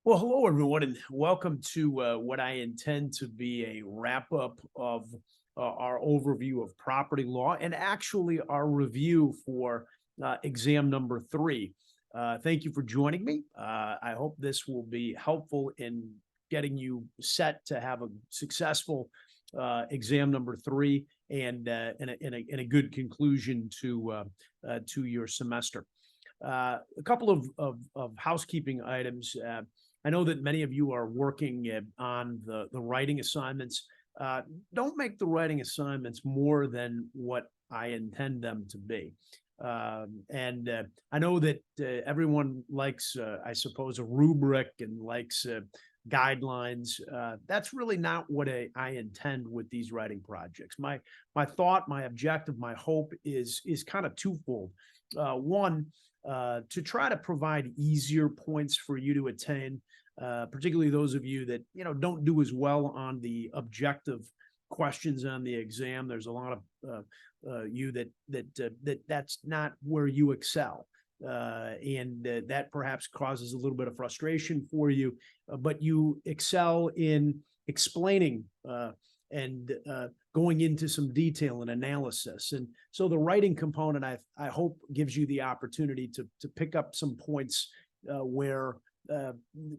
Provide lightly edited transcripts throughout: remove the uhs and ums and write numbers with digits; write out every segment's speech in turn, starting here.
Well, hello, everyone, and welcome to what I intend to be a wrap up of our overview of property law and actually our review for exam number 3. Thank you for joining me. I hope this will be helpful in getting you set to have a successful exam number 3 and a good conclusion to your semester. A couple of housekeeping items. I know that many of you are working on the writing assignments. Don't make the writing assignments more than what I intend them to be. And I know that everyone likes, I suppose, a rubric and likes guidelines. That's really not what I intend with these writing projects. My thought, my objective, my hope is kind of twofold. One, to try to provide easier points for you to attain, particularly those of you that don't do as well on the objective questions on the exam. There's a lot of you that's not where you excel, and that perhaps causes a little bit of frustration for you. But you excel in explaining and going into some detail and analysis. And so the writing component, I hope, gives you the opportunity to pick up some points where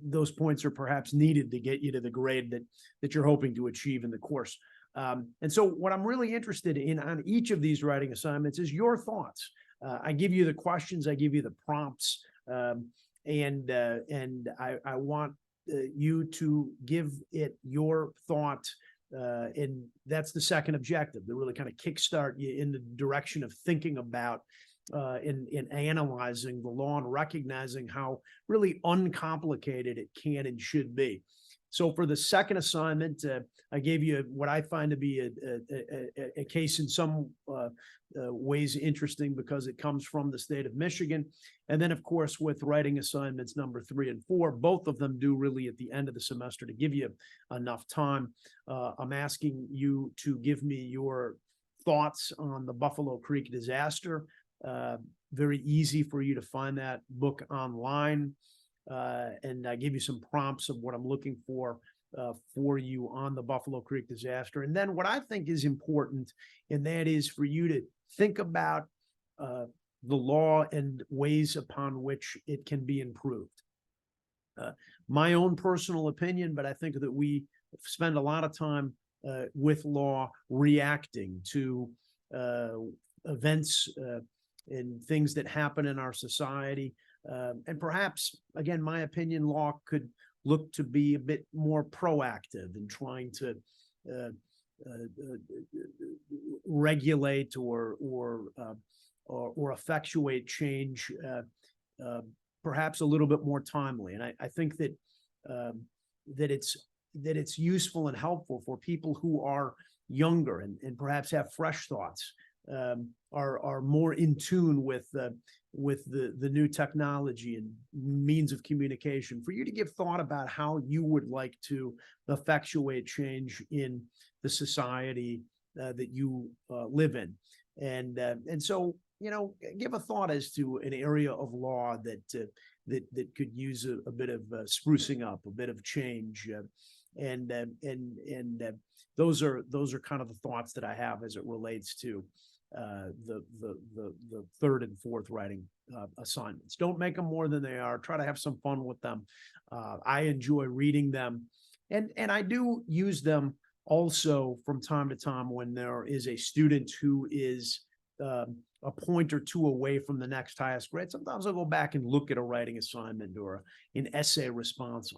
those points are perhaps needed to get you to the grade that you're hoping to achieve in the course. And so what I'm really interested in on each of these writing assignments is your thoughts. I give you the questions, I give you the prompts, and I want you to give it your thought. And that's the second objective, to really kind of kickstart you in the direction of thinking about in analyzing the law and recognizing how really uncomplicated it can and should be. So for the second assignment, I gave you what I find to be a case in some ways interesting because it comes from the state of Michigan. And then, of course, with writing assignments number 3 and 4, both of them do really at the end of the semester to give you enough time. I'm asking you to give me your thoughts on the Buffalo Creek disaster. Very easy for you to find that book online. And I give you some prompts of what I'm looking for you on the Buffalo Creek disaster. And then what I think is important, and that is for you to think about the law and ways upon which it can be improved. My own personal opinion, but I think that we spend a lot of time with law reacting to events and things that happen in our society. And perhaps, again, my opinion, law could look to be a bit more proactive in trying to regulate or effectuate change, perhaps a little bit more timely. And I think that it's useful and helpful for people who are younger and perhaps have fresh thoughts, are more in tune with the new technology and means of communication, for you to give thought about how you would like to effectuate change in the society that you live in. And so, give a thought as to an area of law that could use a bit of sprucing up, a bit of change. And those are kind of the thoughts that I have as it relates to the third and fourth writing assignments. Don't make them more than they are. Try to have some fun with them. I enjoy reading them, and I do use them also from time to time when there is a student who is a point or two away from the next highest grade. Sometimes I'll go back and look at a writing assignment or an essay response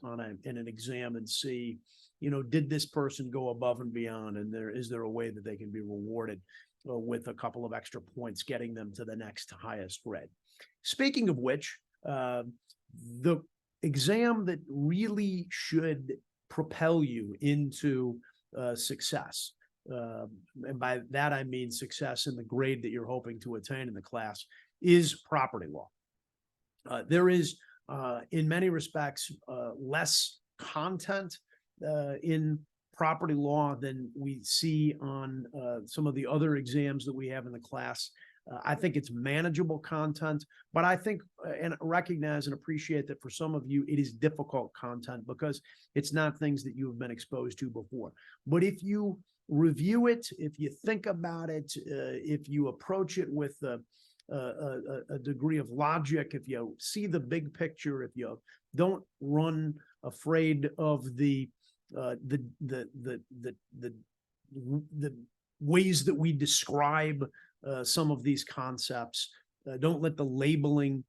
in an exam and see, did this person go above and beyond, and is there a way that they can be rewarded with a couple of extra points, getting them to the next highest grade. Speaking of which, the exam that really should propel you into success, and by that I mean success in the grade that you're hoping to attain in the class, is property law. There is, in many respects, less content in property law than we see on some of the other exams that we have in the class. I think it's manageable content, but I think and recognize and appreciate that for some of you, it is difficult content because it's not things that you have been exposed to before. But if you review it, if you think about it, if you approach it with a degree of logic, if you see the big picture, if you don't run afraid of the ways that we describe some of these concepts, don't let the labeling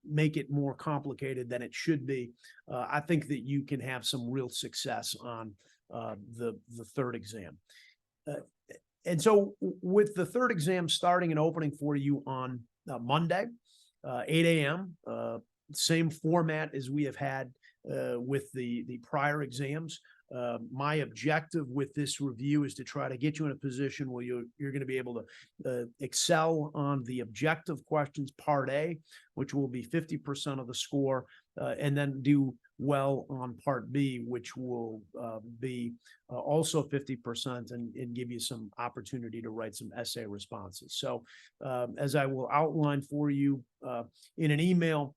make it more complicated than it should be. I think that you can have some real success on the third exam. And so with the third exam starting and opening for you on Monday, 8 a.m., same format as we have had with the prior exams. My objective with this review is to try to get you in a position where you're going to be able to excel on the objective questions, part A, which will be 50% of the score, and then do well on part B, which will be also 50% and give you some opportunity to write some essay responses. So as I will outline for you in an email,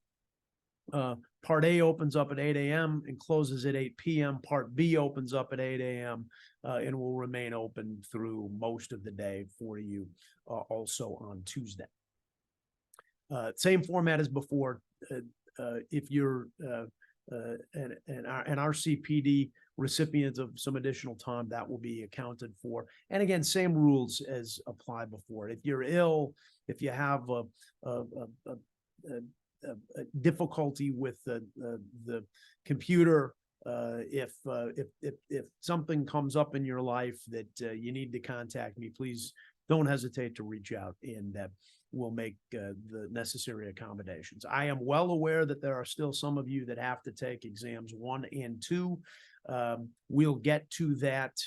part A opens up at 8 a.m. and closes at 8 p.m. Part B opens up at 8 a.m. And will remain open through most of the day for you also on Tuesday. Same format as before. If you're an RCPD recipient of some additional time, that will be accounted for. And again, same rules as applied before. If you're ill, if you have a difficulty with the computer, if something comes up in your life that you need to contact me, please don't hesitate to reach out, and we'll make the necessary accommodations. I am well aware that there are still some of you that have to take exams 1 and 2. We'll get to that.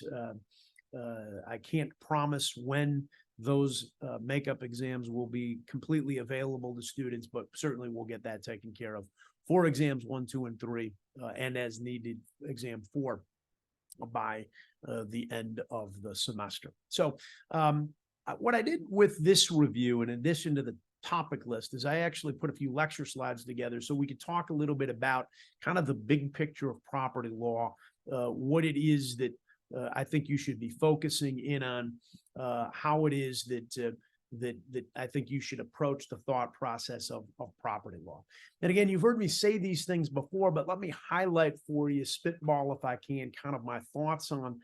I can't promise when those makeup exams will be completely available to students, but certainly we'll get that taken care of for exams 1, 2, and 3, and as needed, exam 4 by the end of the semester. So what I did with this review, in addition to the topic list, is I actually put a few lecture slides together so we could talk a little bit about kind of the big picture of property law, what it is that I think you should be focusing in on, how it is that I think you should approach the thought process of property law. And again, you've heard me say these things before, but let me highlight for you, spitball if I can, kind of my thoughts on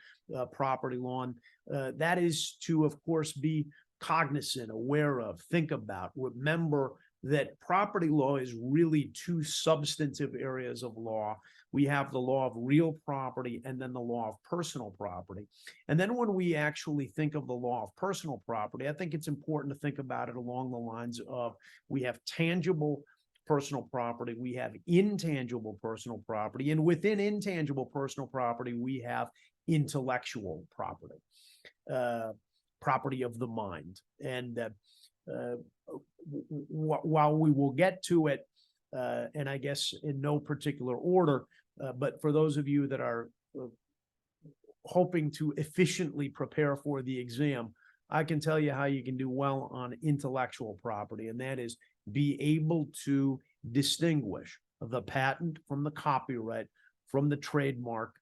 property law. And that is to, of course, be cognizant, aware of, think about, remember that property law is really 2 substantive areas of law. We have the law of real property and then the law of personal property. And then when we actually think of the law of personal property, I think it's important to think about it along the lines of, we have tangible personal property, we have intangible personal property, and within intangible personal property, we have intellectual property, property of the mind. And while we will get to it, and I guess in no particular order, but for those of you that are hoping to efficiently prepare for the exam, I can tell you how you can do well on intellectual property, and that is be able to distinguish the patent from the copyright, from the trademark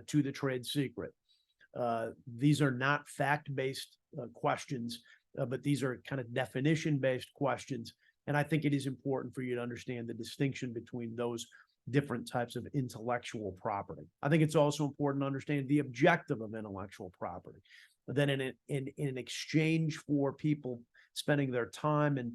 to the trade secret. These are not fact-based questions, but these are kind of definition-based questions. And I think it is important for you to understand the distinction between those different types of intellectual property. I think it's also important to understand the objective of intellectual property. But then in exchange for people spending their time and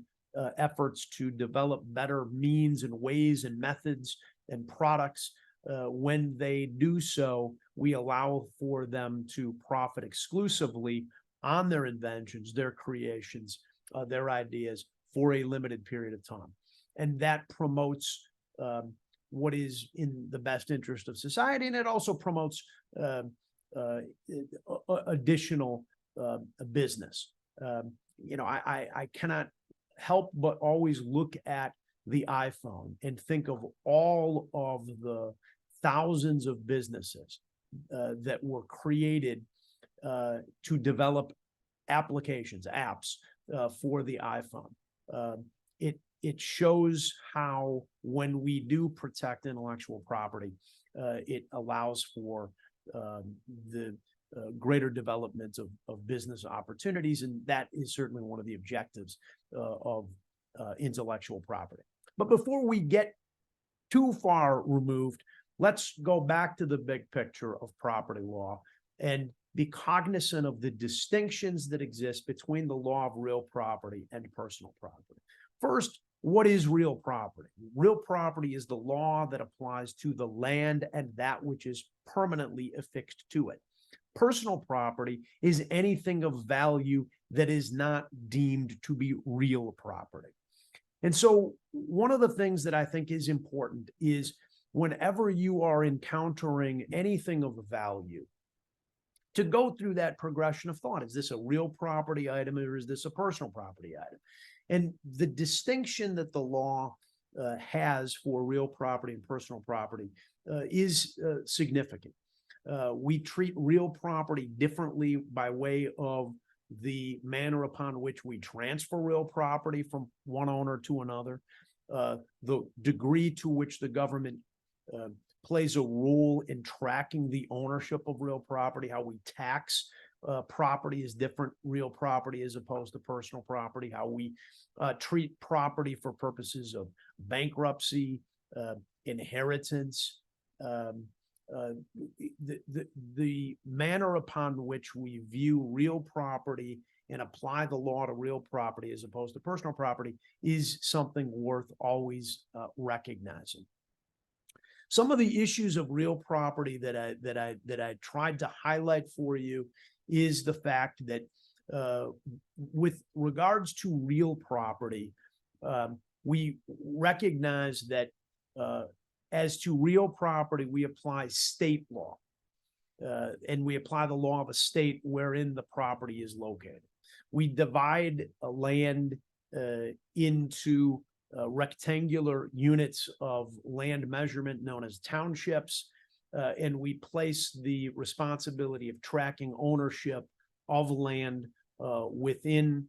efforts to develop better means and ways and methods and products, when they do so, we allow for them to profit exclusively on their inventions, their creations, their ideas for a limited period of time. And that promotes what is in the best interest of society, and it also promotes additional business. I cannot help but always look at the iPhone and think of all of the thousands of businesses that were created to develop applications, apps for the iPhone. It shows how when we do protect intellectual property, it allows for the greater development of business opportunities, and that is certainly one of the objectives of intellectual property. But before we get too far removed, let's go back to the big picture of property law and be cognizant of the distinctions that exist between the law of real property and personal property. First, what is real property? Real property is the law that applies to the land and that which is permanently affixed to it. Personal property is anything of value that is not deemed to be real property. And so one of the things that I think is important is whenever you are encountering anything of value, to go through that progression of thought. Is this a real property item or is this a personal property item? And the distinction that the law has for real property and personal property is significant. We treat real property differently by way of the manner upon which we transfer real property from one owner to another, the degree to which the government plays a role in tracking the ownership of real property, how we tax property is different, real property as opposed to personal property, how we treat property for purposes of bankruptcy, inheritance, the manner upon which we view real property and apply the law to real property as opposed to personal property is something worth always recognizing. Some of the issues of real property that I tried to highlight for you is the fact that with regards to real property, we recognize that as to real property, we apply state law, and we apply the law of a state wherein the property is located. We divide a land into rectangular units of land measurement known as townships, and we place the responsibility of tracking ownership of land within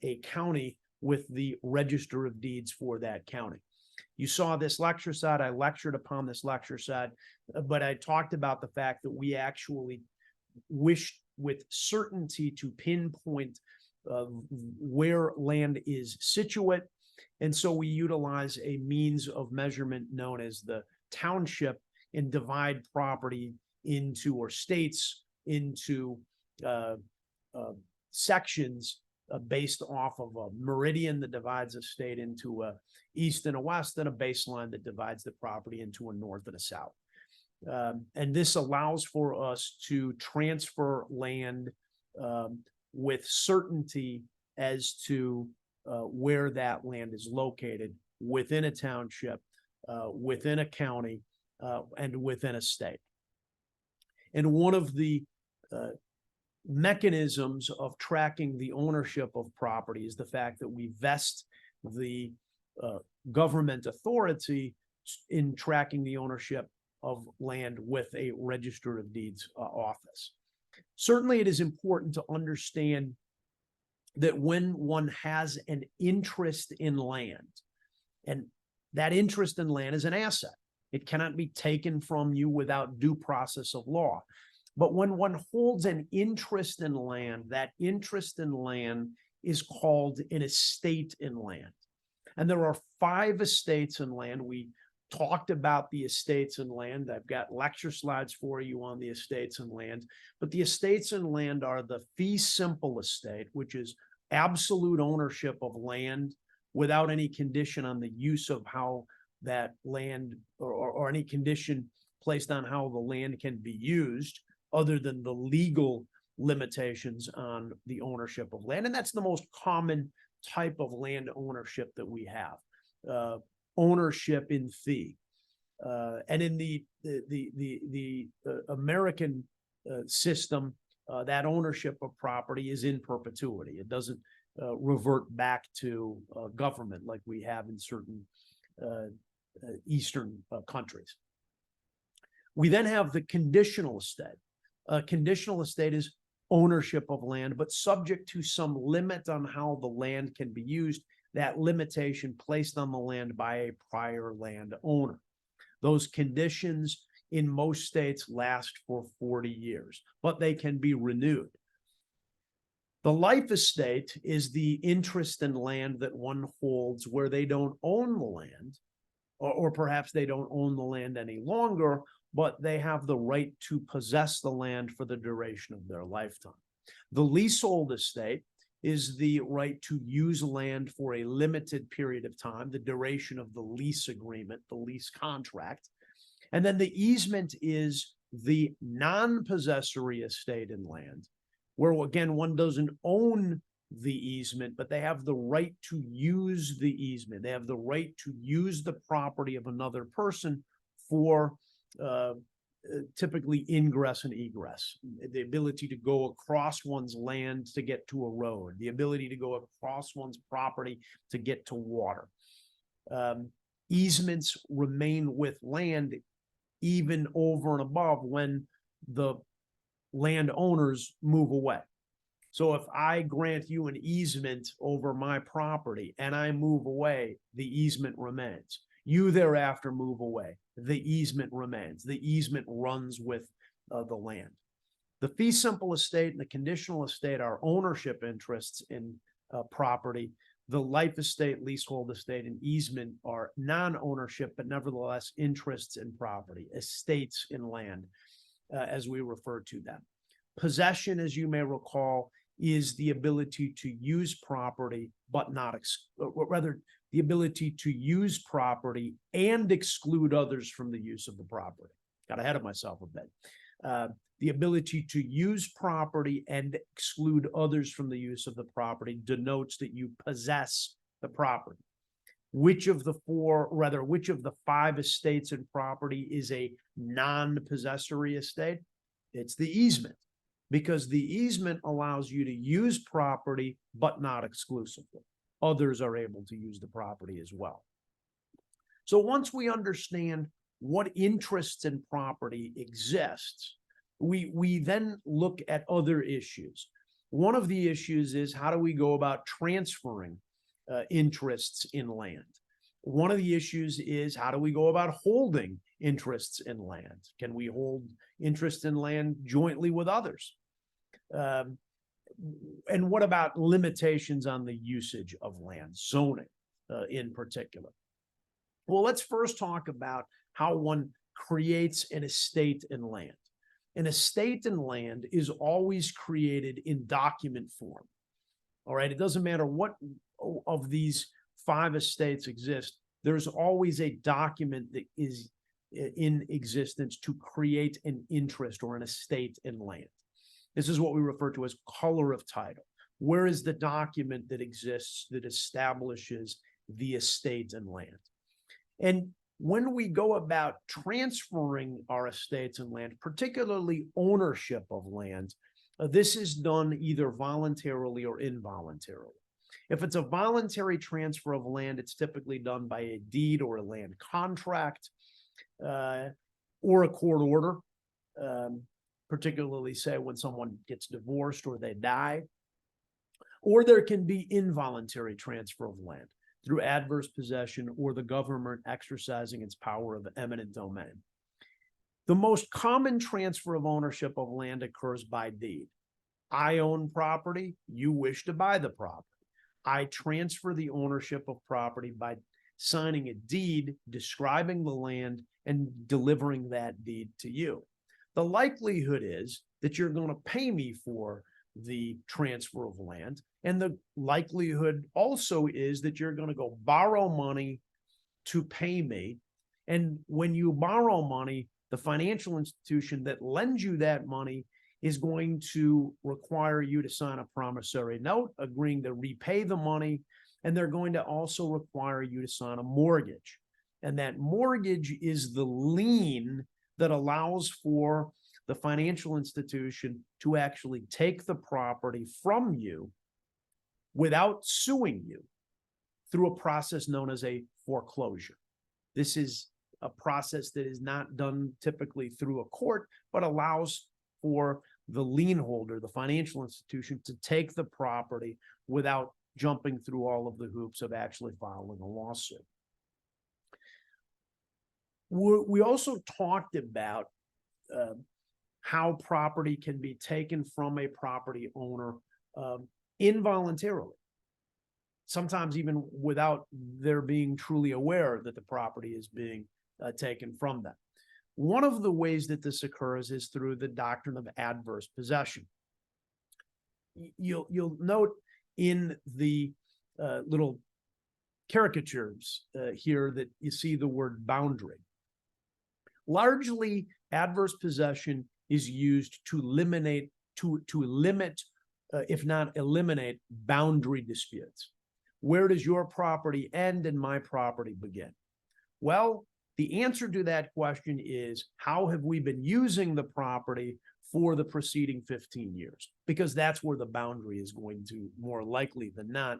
a county with the register of deeds for that county. You saw this lecture site. I lectured upon this lecture site, but I talked about the fact that we actually wished with certainty to pinpoint where land is situate. And so we utilize a means of measurement known as the township and divide property into, or states into sections based off of a meridian that divides a state into a east and a west, and a baseline that divides the property into a north and a south. And this allows for us to transfer land with certainty as to where that land is located within a township, within a county, and within a state. And one of the mechanisms of tracking the ownership of property is the fact that we vest the government authority in tracking the ownership of land with a Register of Deeds office. Certainly, it is important to understand that when one has an interest in land, and that interest in land is an asset, it cannot be taken from you without due process of law. But when one holds an interest in land, that interest in land is called an estate in land. And there are 5 estates in land. We talked about the estates in land. I've got lecture slides for you on the estates in land. But the estates in land are the fee simple estate, which is absolute ownership of land without any condition on the use of how that land or any condition placed on how the land can be used, other than the legal limitations on the ownership of land. And that's the most common type of land ownership that we have, ownership in fee. And in the American system, that ownership of property is in perpetuity. It doesn't revert back to government like we have in certain Eastern countries. We then have the conditional estate. A conditional estate is ownership of land, but subject to some limit on how the land can be used, that limitation placed on the land by a prior landowner. Those conditions in most states last for 40 years, but they can be renewed. The life estate is the interest in land that one holds where they don't own the land, or perhaps they don't own the land any longer, but they have the right to possess the land for the duration of their lifetime. The leasehold estate is the right to use land for a limited period of time, the duration of the lease agreement, the lease contract. And then the easement is the non-possessory estate in land, where again, one doesn't own the easement, but they have the right to use the easement. They have the right to use the property of another person for typically ingress and egress, the ability to go across one's land to get to a road, the ability to go across one's property to get to water. Easements remain with land even over and above when the landowners move away. So if I grant you an easement over my property and I move away, the easement remains. You thereafter move away, the easement remains. The easement runs with the land. The fee simple estate and the conditional estate are ownership interests in property. The life estate, leasehold estate, and easement are non-ownership, but nevertheless interests in property, estates in land, as we refer to them. Possession, as you may recall, is the ability to use property, but not, rather, the ability to use property and exclude others from the use of the property. Got ahead of myself a bit. The ability to use property and exclude others from the use of the property denotes that you possess the property. Which of the five estates in property is a non-possessory estate? It's the easement, because the easement allows you to use property, but not exclusively. Others are able to use the property as well. So once we understand what interests in property exists, we then look at other issues. One of the issues is, how do we go about transferring interests in land? One of the issues is, how do we go about holding interests in land? Can we hold interest in land jointly with others? And what about limitations on the usage of land, zoning in particular? Well, let's first talk about how one creates an estate in land. An estate in land is always created in document form. All right, it doesn't matter what of these five estates exist, there's always a document that is in existence to create an interest or an estate in land. This is what we refer to as color of title. Where is the document that exists that establishes the estate and land? And when we go about transferring our estates and land, particularly ownership of land, this is done either voluntarily or involuntarily. If it's a voluntary transfer of land, it's typically done by a deed or a land contract or a court order, particularly say when someone gets divorced or they die. Or there can be involuntary transfer of land through adverse possession or the government exercising its power of eminent domain. The most common transfer of ownership of land occurs by deed. I own property, you wish to buy the property. I transfer the ownership of property by signing a deed describing the land and delivering that deed to you. The likelihood is that you're going to pay me for the transfer of land, and the likelihood also is that you're going to go borrow money to pay me. And when you borrow money, the financial institution that lends you that money is going to require you to sign a promissory note agreeing to repay the money, and they're going to also require you to sign a mortgage. And that mortgage is the lien that allows for the financial institution to actually take the property from you without suing you through a process known as a foreclosure. This is a process that is not done typically through a court, but allows for the lien holder, the financial institution, to take the property without jumping through all of the hoops of actually filing a lawsuit. We also talked about how property can be taken from a property owner involuntarily, sometimes even without their being truly aware that the property is being taken from them. One of the ways that this occurs is through the doctrine of adverse possession. You'll note in the little caricatures here that you see the word boundary. Largely, adverse possession is used to limit, if not eliminate, boundary disputes. Where does your property end and my property begin? Well, the answer to that question is, how have we been using the property for the preceding 15 years? Because that's where the boundary is going to, more likely than not,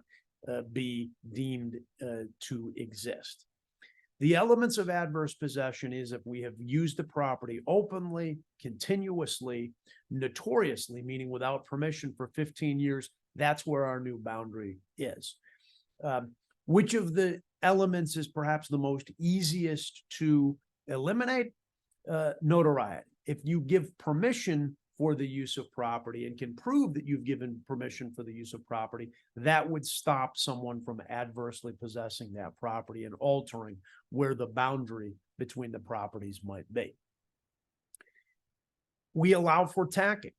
be deemed to exist. The elements of adverse possession is if we have used the property openly, continuously, notoriously, meaning without permission for 15 years, that's where our new boundary is. Which of the elements is perhaps the most easiest to eliminate? Notoriety. If you give permission for the use of property and can prove that you've given permission for the use of property, that would stop someone from adversely possessing that property and altering where the boundary between the properties might be. We allow for tacking.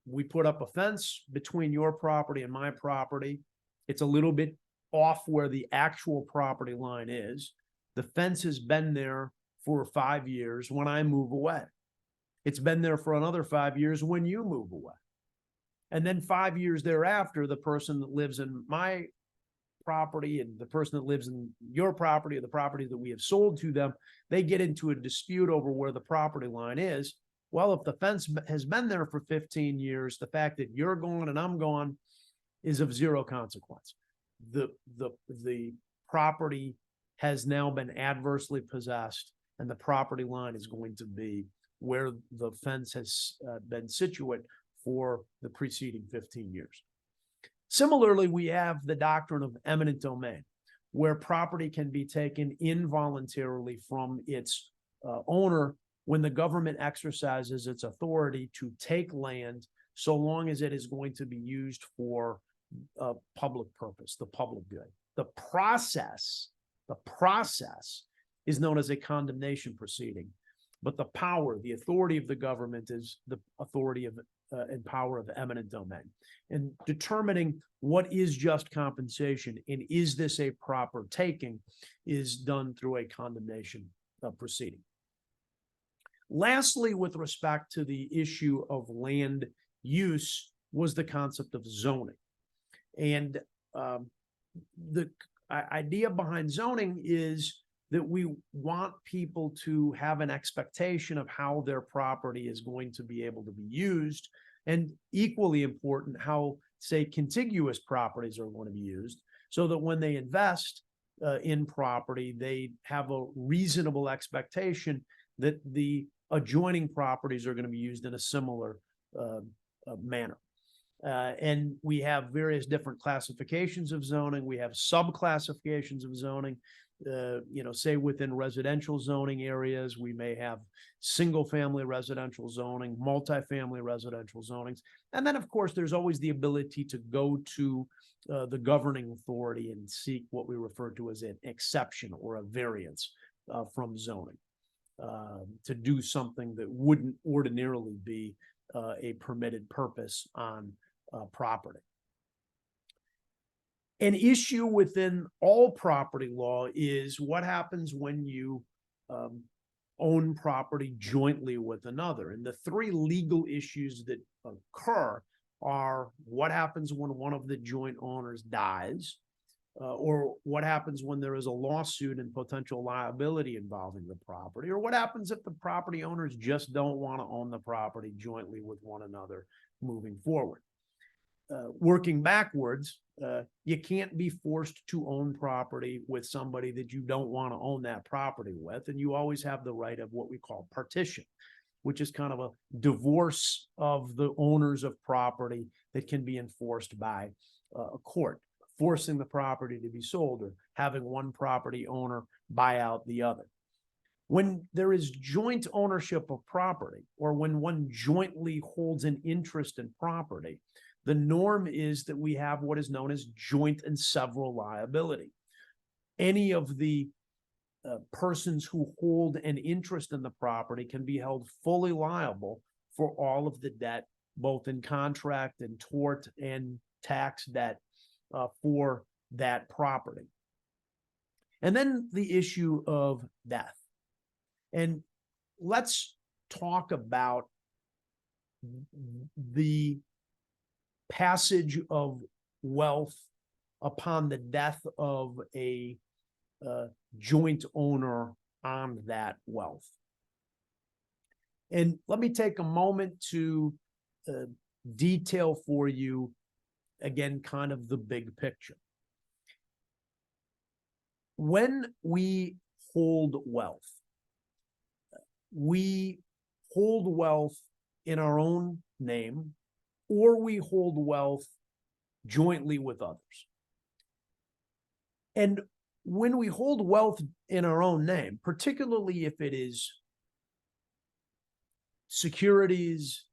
We put up a fence between your property and my property. It's a little bit off where the actual property line is. The fence has been there for 5 years when I move away. It's been there for another 5 years when you move away. And then 5 years thereafter, the person that lives in my property and the person that lives in your property or the property that we have sold to them, they get into a dispute over where the property line is. Well, if the fence has been there for 15 years, the fact that you're gone and I'm gone is of zero consequence. The property has now been adversely possessed, and the property line is going to be where the fence has been situate for the preceding 15 years. Similarly, we have the doctrine of eminent domain, where property can be taken involuntarily from its owner when the government exercises its authority to take land, so long as it is going to be used for a public purpose, the public good. The process is known as a condemnation proceeding. But the power, the authority of the government is the authority of and power of eminent domain. And determining what is just compensation and is this a proper taking is done through a condemnation proceeding. Lastly, with respect to the issue of land use was the concept of zoning. And the idea behind zoning is that we want people to have an expectation of how their property is going to be able to be used, and equally important, how, say, contiguous properties are going to be used, so that when they invest in property, they have a reasonable expectation that the adjoining properties are going to be used in a similar manner. And we have various different classifications of zoning. We have sub-classifications of zoning. Say within residential zoning areas, we may have single-family residential zoning, multifamily residential zonings. And then, of course, there's always the ability to go to the governing authority and seek what we refer to as an exception or a variance from zoning to do something that wouldn't ordinarily be a permitted purpose on property. An issue within all property law is what happens when you own property jointly with another. And the three legal issues that occur are what happens when one of the joint owners dies, or what happens when there is a lawsuit and potential liability involving the property, or what happens if the property owners just don't want to own the property jointly with one another moving forward. Working backwards, you can't be forced to own property with somebody that you don't want to own that property with, and you always have the right of what we call partition. which is kind of a divorce of the owners of property that can be enforced by a court, forcing the property to be sold or having one property owner buy out the other. When there is joint ownership of property, or when one jointly holds an interest in property, the norm is that we have what is known as joint and several liability. Any of the persons who hold an interest in the property can be held fully liable for all of the debt, both in contract and tort and tax debt for that property. And then the issue of death. And let's talk about the passage of wealth upon the death of a joint owner on that wealth. And let me take a moment to detail for you, again, kind of the big picture. When we hold wealth in our own name, or we hold wealth jointly with others. And when we hold wealth in our own name, particularly if it is securities,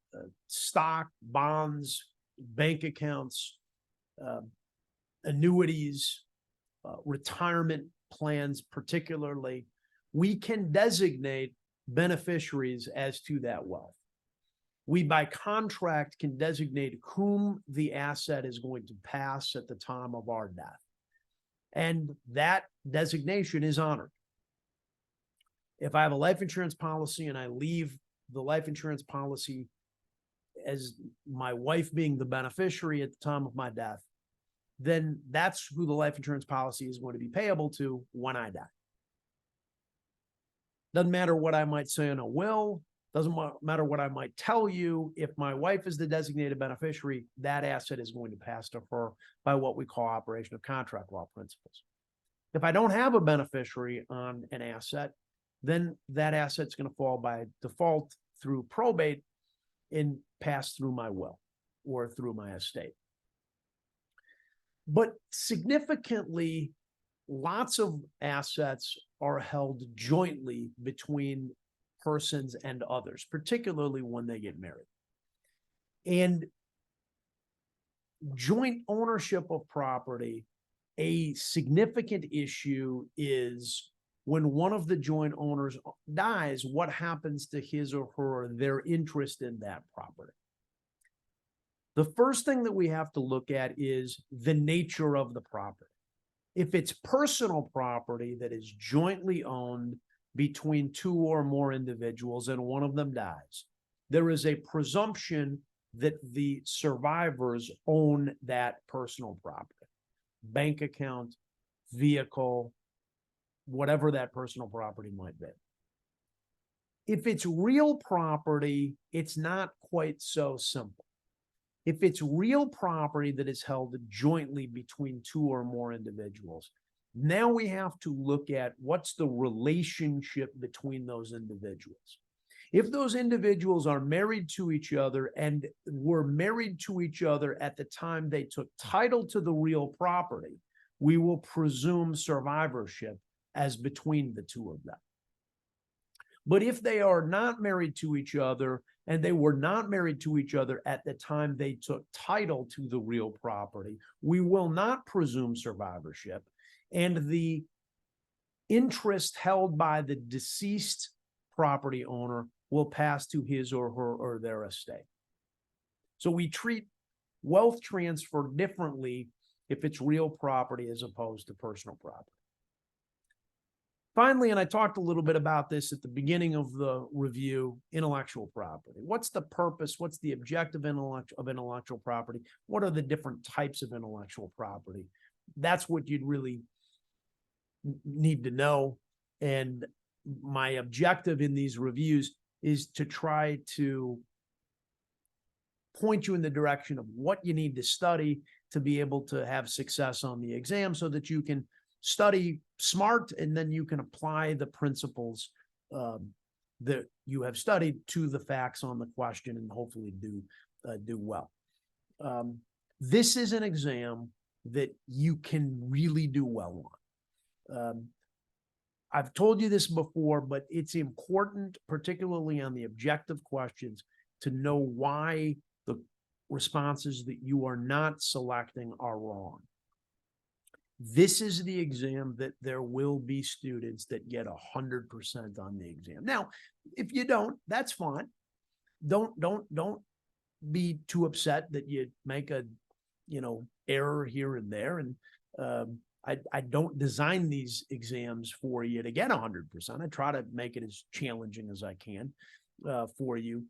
stock, bonds, bank accounts, annuities, retirement plans particularly, we can designate beneficiaries as to that wealth. We, by contract, can designate whom the asset is going to pass at the time of our death. And that designation is honored. If I have a life insurance policy and I leave the life insurance policy as my wife being the beneficiary at the time of my death, then that's who the life insurance policy is going to be payable to when I die. Doesn't matter what I might say in a will, doesn't matter what I might tell you. If my wife is the designated beneficiary, that asset is going to pass to her by what we call operation of contract law principles. If I don't have a beneficiary on an asset, then that asset's going to fall by default through probate and pass through my will or through my estate. But significantly, lots of assets are held jointly between persons and others, particularly when they get married. And joint ownership of property, a significant issue is when one of the joint owners dies, what happens to his or her, their interest in that property? The first thing that we have to look at is the nature of the property. If it's personal property that is jointly owned between two or more individuals and one of them dies, there is a presumption that the survivors own that personal property, bank account, vehicle, whatever that personal property might be. If it's real property, it's not quite so simple. If it's real property that is held jointly between two or more individuals, now we have to look at what's the relationship between those individuals. If those individuals are married to each other and were married to each other at the time they took title to the real property, we will presume survivorship as between the two of them. But if they are not married to each other and they were not married to each other at the time they took title to the real property, we will not presume survivorship, and the interest held by the deceased property owner will pass to his or her or their estate. So we treat wealth transfer differently if it's real property as opposed to personal property. Finally, and I talked a little bit about this at the beginning of the review, intellectual property. What's the purpose? What's the objective of intellectual property? What are the different types of intellectual property? That's what you'd really need to know. And my objective in these reviews is to try to point you in the direction of what you need to study to be able to have success on the exam, so that you can study smart and then you can apply the principles that you have studied to the facts on the question and hopefully do well. This is an exam that you can really do well on. I've told you this before, but it's important, particularly on the objective questions, to know why the responses that you are not selecting are wrong. This is the exam that there will be students that get 100% on the exam. Now, if you don't, that's fine. Don't be too upset that you make a, error here and there. And I don't design these exams for you to get 100%. I try to make it as challenging as I can for you.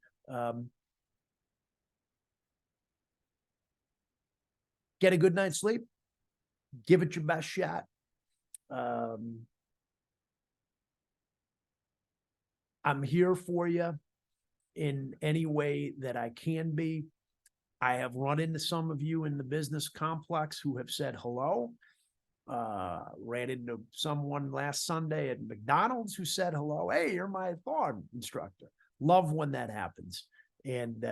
Get a good night's sleep. Give it your best shot. I'm here for you in any way that I can be. I have run into some of you in the business complex who have said hello. Ran into someone last Sunday at McDonald's who said hello. Hey, you're my thaw instructor. Love when that happens. And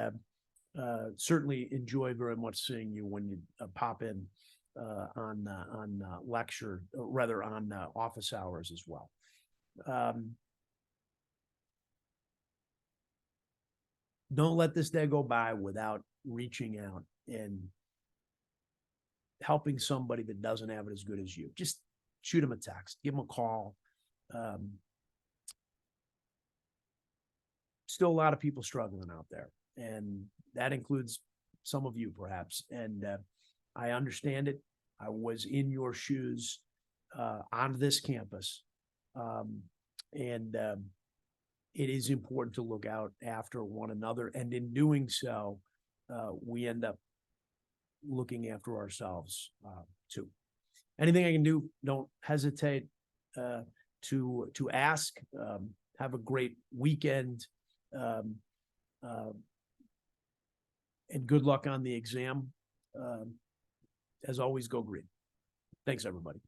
certainly enjoy very much seeing you when you pop in on lecture, or rather on office hours as well. Don't let this day go by without reaching out and helping somebody that doesn't have it as good as you. Just shoot them a text, give them a call. Still a lot of people struggling out there, and that includes some of you perhaps. And I understand it. I was in your shoes on this campus. It is important to look out after one another. And in doing so, we end up looking after ourselves too. Anything I can do, don't hesitate to ask. Have a great weekend. And good luck on the exam. As always, go green. Thanks, everybody.